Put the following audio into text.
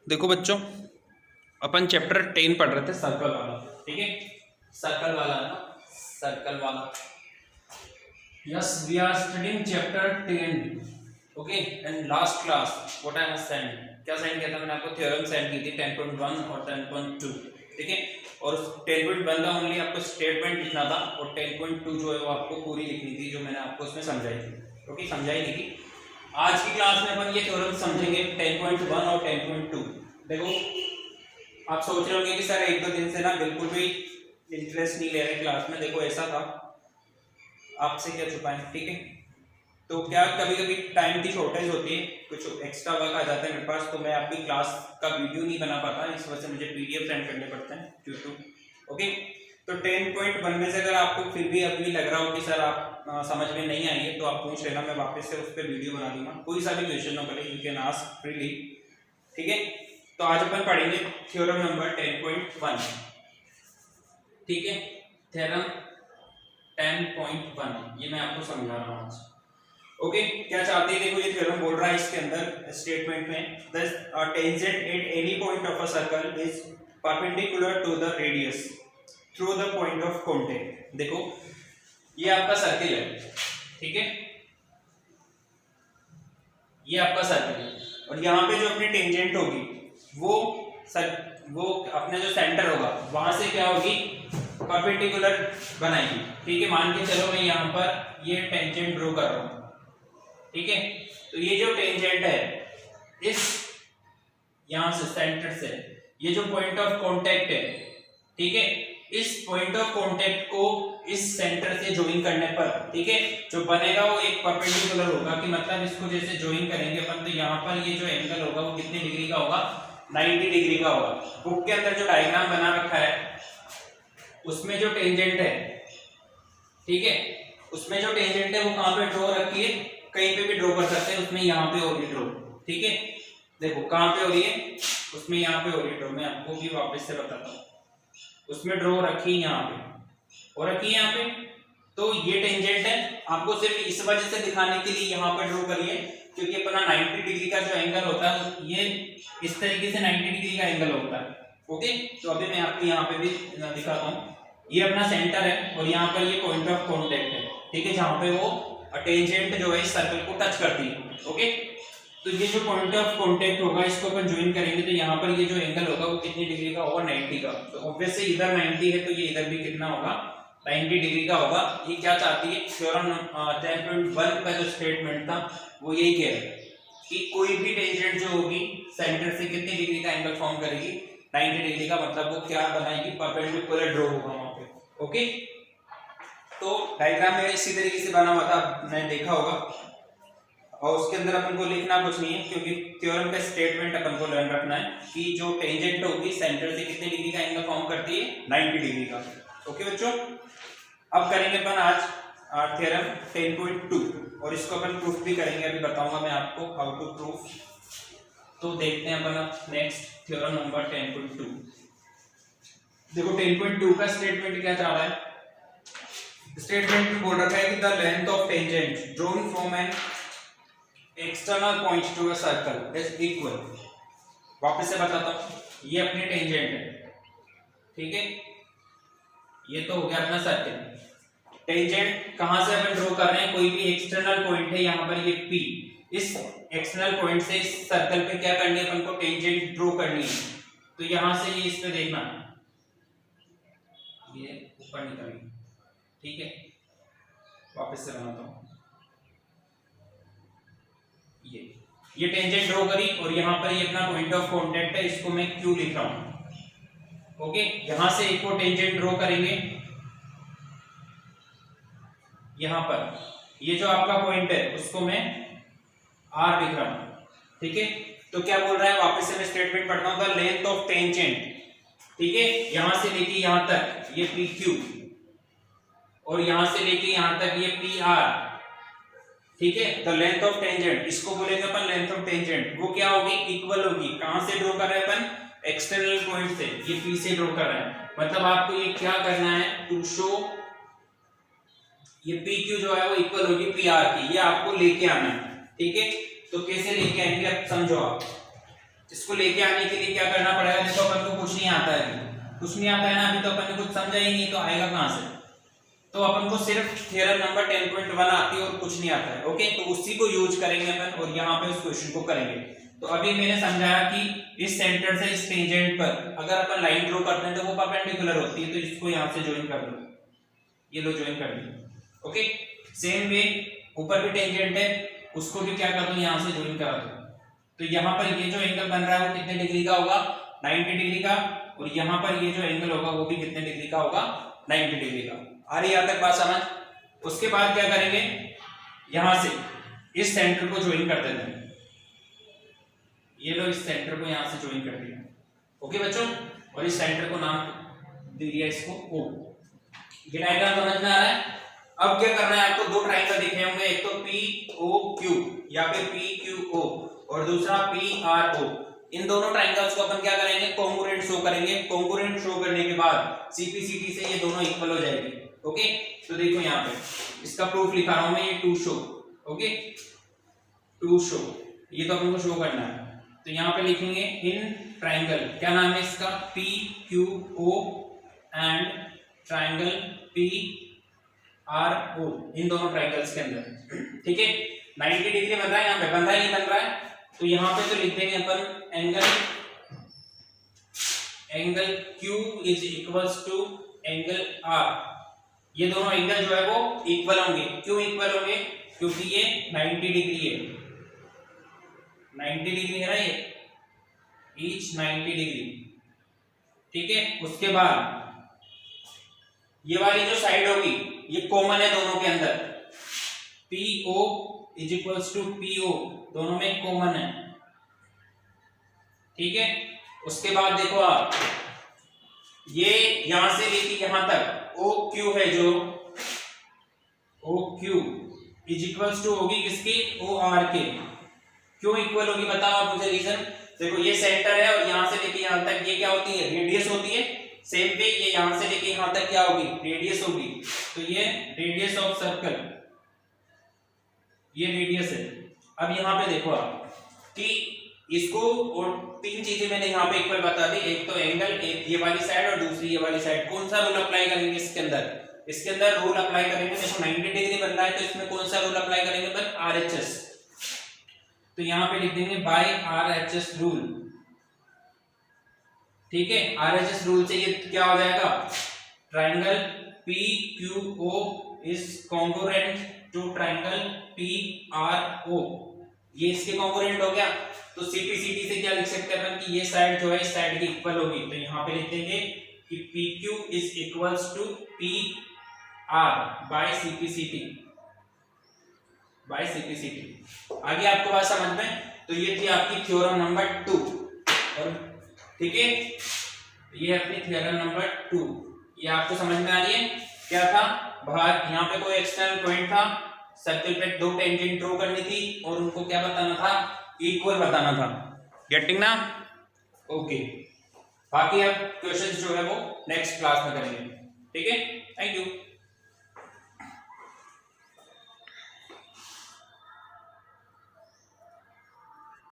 देखो बच्चों, अपन चैप्टर 10 पढ़ रहे थे सर्कल वाला। ठीक है, सर्कल वाला ना, सर्कल वाला। Yes, we are studying chapter 10। Okay, and last class what I have send, क्या सेंड किया था मैंने आपको? थ्योरम सेंड की थी 10.1 और 10.2। ठीक है, और 10.1 का ओनली आपको स्टेटमेंट लिखना था और 10.2 जो है वो आपको पूरी लिखनी थी, जो मैंने आपको उसमें समझाई थी। ओके, समझाई थी कि आज की क्लास में अपन ये थ्योरम समझेंगे 10.1 और 10.2। देखो, आप सोच रहे होंगे कि सर एक दो दिन से ना बिल्कुल भी इंटरेस्ट नहीं ले रहे क्लास में। देखो ऐसा था, आपसे क्या छुपाएं। ठीक है, तो क्या कभी कभी टाइम की शॉर्टेज होती है, कुछ एक्स्ट्रा वर्क आ जाता है मेरे पास, तो मैं आपकी क्लास का वीडियो नहीं बना पाता, इस वजह से मुझे पीडीएफ सेंड करने पड़ते हैं यूट्यूब। ओके, तो 10.1 में से अगर आपको फिर भी अभी लग रहा हो कि सर आप समझ में नहीं आई है, तो आप पूछ लेना, मैं वापस से उस पर वीडियो बना दूंगा। कोई सा भी क्वेश्चन हो करे, यू कैन आस्क फ्रीली। ठीक है, तो आज अपन पढ़ेंगे थ्योरम नंबर 10.1। ठीक है, थ्योरम 10.1 ये मैं आपको समझा रहा हूँ आज। ओके, क्या चाहते हैं? देखो, ये थ्योरम बोल रहा है इसके अंदर स्टेटमेंट में, the tangent at any point of a circle is perpendicular to the radius through the point of contact. देखो, ये आपका सर्किल है। ठीक है, ये आपका सर्किल है और यहाँ पे जो अपनी टेंजेंट होगी वो अपने जो सेंटर होगा वहां से क्या होगी, परपेंडिकुलर बनाएगी। ठीक है, मान के चलो मैं यहाँ पर ये टेंजेंट ड्रॉ कर रहा हूँ। ठीक है, तो ये जो टेंजेंट है इस यहां से सेंटर से, ये जो पॉइंट ऑफ कांटेक्ट है, ठीक है, इस पॉइंट ऑफ कांटेक्ट को इस सेंटर से ज्वाइन करने पर, ठीक है, जो बनेगा वो एक परपेंडिकुलर होगा, कि मतलब इसको जैसे ज्वाइन करेंगे अपन, तो यहाँ पर ये जो एंगल होगा वो कितने डिग्री का होगा? 90 डिग्री का होगा। बुक के अंदर जो डायग्राम बना रखा है उसमें जो टेंजेंट है, ठीक है, उसमें जो टेंजेंट है वो कहां पे ड्रॉ रखी है? कहीं पे भी ड्रॉ कर सकते हैं, उसमें यहाँ पे हो रही ड्रॉ। ठीक है, देखो कहां पे हो रही है, उसमें यहाँ पे हो रही ड्रॉ। मैं आपको भी वापस से बताता हूँ, उसमें ड्रॉ रखी यहाँ पे और रखी यहाँ पे, तो ये टेंजेंट है। आपको सिर्फ इस वजह से दिखाने के लिए यहाँ पे ड्रॉ करिए, क्योंकि अपना 90 डिग्री का जो एंगल होता है ये इस तरीके से 90 डिग्री का एंगल होता है। ओके, तो अभी मैं आपको यहाँ पे भी दिखाता हूँ। ये अपना सेंटर है और यहाँ पर ये पॉइंट ऑफ कांटेक्ट है। ठीक है, जहाँ पे वो टेंजेंट जो है इस सर्कल को टच करती है। ओके, तो ये जो पॉइंट ऑफ कांटेक्ट होगा इसको अपन ज्वाइन करेंगे, तो यहाँ पर ये जो एंगल होगा वो कितनी डिग्री का होगा? 90 का। तो ऑब्वियसली इधर 90 है तो ये इधर भी कितना होगा? 90 डिग्री का होगा। ये क्या चाहती है? थ्योरम 10.1 का जो स्टेटमेंट था वो यही कह रहा है कि कोई भी टेंजेंट जो होगी सेंटर से कितनी डिग्री का एंगल फॉर्म करेगी? 90 डिग्री का। मतलब वो क्या बनाएगी? परपेंडिकुलर ड्रॉ होगा वहां पे। ओके, तो डायग्राम में इसी तरीके से बना हुआ था, आपने देखा होगा, और उसके अंदर अपन को लिखना कुछ नहीं है, क्योंकि थ्योरम का स्टेटमेंट अपन को लर्न रखना है कि जो टेंजेंट होगी सेंटर से कितने डिग्री का एंगल फॉर्म करती है? 90 डिग्री का। ओके बच्चों, अब करेंगे अपन आज थ्योरम 10.2 और इसको अपन प्रूफ भी करेंगे। अभी बताऊंगा मैं आपको हाउ टू प्रूफ। तो देखते हैं अपन नेक्स्ट थ्योरम नंबर 10.2। देखो 10.2 का स्टेटमेंट क्या चाह रहा है? स्टेटमेंट में बोल रखा है कि the length of tangent drawn from an external point to a circle is equal. वापस से बताता हूं, ये अपनी टेंजेंट है। ठीक है, ये तो हो गया अपना सर्कल। टेंजेंट कहां से अपन ड्रॉ कर रहे हैं? कोई भी एक्सटर्नल पॉइंट है, यहां पर ये P, इस एक्सटर्नल पॉइंट से इस सर्कल पे क्या करनी है अपन को? टेंजेंट ड्रॉ करनी है। तो यहां से ये इस पे देखना, ये ऊपर निकलेगी। ठीक है, वापस से बनाता हूं, ये टेंजेंट ड्रॉ करी और यहाँ पर ये अपना पॉइंट ऑफ कांटेक्ट है, इसको मैं Q लिख रहा हूं। ओके, यहां से एक और टेंजेंट ड्रॉ करेंगे, यहां पर ये जो आपका पॉइंट है उसको मैं R लिख रहा हूं। ठीक है, तो क्या बोल रहा है? वापस से मैं स्टेटमेंट पढ़ता हूं, द लेंथ ऑफ टेंजेंट, ठीक है, यहां से लेके यहां तक ये PQ और यहां से लेके यहां तक ये PR। ठीक है, द लेंथ ऑफ टेंजेंट, इसको बोलेंगे अपन लेंथ ऑफ टेंजेंट। वो क्या होगी? इक्वल होगी। कहां से ड्रॉ कर रहे हैं अपन? एक्सटर्नल पॉइंट से, ये P से ड्रॉ कर रहे हैं। मतलब आपको ये क्या करना है? टू शो ये PQ जो है वो इक्वल होगी PR की, ये आपको लेके आना है। ठीक है, तो कैसे लेके आएंगे अब समझो आप। इसको लेके आने के लिए क्या करना पड़ेगा, देखो अपन को कुछ नहीं आता है, कुछ नहीं आता है ना, अभी तो अपन ने कुछ समझा ही नहीं, तो आएगा कहां से। तो अपन को सिर्फ थ्योरम नंबर 10.1 आती है और कुछ नहीं आता है। ओके, तो उसी को यूज करेंगे अपन और यहाँ पे उस क्वेश्चन को करेंगे। तो अभी मैंने समझाया कि इस सेंटर से इस टेंजेंट पर अगर अपन लाइन ड्रॉ करते हैं तो वो परपेंडिकुलर होती है, तो इसको यहाँ से ज्वाइन कर दो, ये लो ज्वाइन कर दिया। ओके, सेम वे ऊपर भी टेंजेंट है, उसको भी क्या कर दो, यहाँ से ज्वाइन करा दो। तो यहाँ पर ये जो एंगल बन रहा है वो कितने डिग्री का होगा, 90 डिग्री का, और यहाँ पर ये जो एंगल होगा वो भी कितने डिग्री का होगा, 90 डिग्री का। आ रही यहाँ तक बात समझ। उसके बाद क्या करेंगे, यहां से इस सेंटर को ज्वाइन कर देते हैं, ये लो इस सेंटर को यहां से ज्वाइन कर दिया। ओके बच्चों, और इस सेंटर को नाम दे दिया इसको O। ये डायग्राम समझ में आ रहा है। अब क्या करना है आपको, दो ट्रायंगल दिखे होंगे, एक तो POQ या फिर PQO और दूसरा PRO। इन दोनों ट्रायंगल्स को अपन क्या करेंगे, कॉन्ग्रुएंट शो करेंगे। कॉन्ग्रुएंट शो करने के बाद CPCT से ये दोनों इक्वल हो जाएंगे। ओके, तो देखो यहाँ पे इसका प्रूफ लिखा रहा हूं मैं, ये to show. Okay, to show, ये तो अपन को शो करना है। तो यहाँ पे लिखेंगे इन ट्रायंगल, क्या नाम है इसका, PQO एंड ट्रायंगल PRO, इन दोनों ट्रायंगल्स के अंदर। ठीक है, 90 डिग्री बन रहा है, यहाँ पे बन रहा है, नहीं बन रहा है, तो यहाँ पे तो लिख देंगे अपन angle Q is equals to angle R। ये दोनों एंगल जो है वो इक्वल होंगे। क्यों इक्वल होंगे, क्योंकि ये 90 डिग्री है, 90 डिग्री है ना, ये ईच 90 डिग्री। ठीक है, उसके बाद ये वाली जो साइड होगी ये कॉमन है दोनों के अंदर, PO is equals to PO, दोनों में कॉमन है। ठीक है, उसके बाद देखो आप, ये यहां से लेके यहां तक OQ है, जो OQ इज इक्वल्स टू होगी किसकी, OR के। क्यों इक्वल होगी बताओ आप मुझे रीजन। देखो ये सेंटर है और यहां से लेके यहां तक ये क्या होती है, रेडियस होती है। सेम वे ये यहां से लेके यहां तक क्या होगी, रेडियस होगी। तो ये रेडियस ऑफ सर्कल, ये रेडियस है। अब यहां पे देखो आप कि इसको, और तीन चीजें मैंने यहाँ पे इक्वल बता दी, एक तो एंगल, एक ये वाली साइड और दूसरी ये वाली साइड। कौन सा रूल अप्लाई करेंगे इसके अंदर, इसके अंदर रूल अप्लाई करेंगे, देखो 90 डिग्री बन रहा है तो इसमें कौन सा रूल अप्लाई करेंगे पर RHS। तो यहाँ पे लिख देंगे बाय RHS रूल। ठीक है, RHS रूल से ये क्या हो जाएगा, triangle PQO is congruent to triangle PRO, ये इसके कॉन्ग्रुएंट हो गया। तो CPCT से क्या लिख सकते हैं अपन कि ये साइड जो है इस साइड की इक्वल होगी। तो यहाँ पे लिख देंगे कि PQ is equals to PR by CPCT, by CPCT। आगे आपको बात समझ में। तो ये थी आपकी थ्योरम नंबर 2, और ठीक है, ये अपनी थ्योरम नंबर 2, ये आपको समझ में आ रही है। क्या था, बाहर यहाँ पे कोई एक्सटर्नल पॉइंट था, सर्कल पे दो टेंजेंट ड्रॉ करनी थी और उनको क्या बताना था, इक्वल बताना था। गेटिंग ना, ओके। बाकी अब क्वेश्चंस जो है वो नेक्स्ट क्लास में करेंगे। ठीक है, थैंक यू।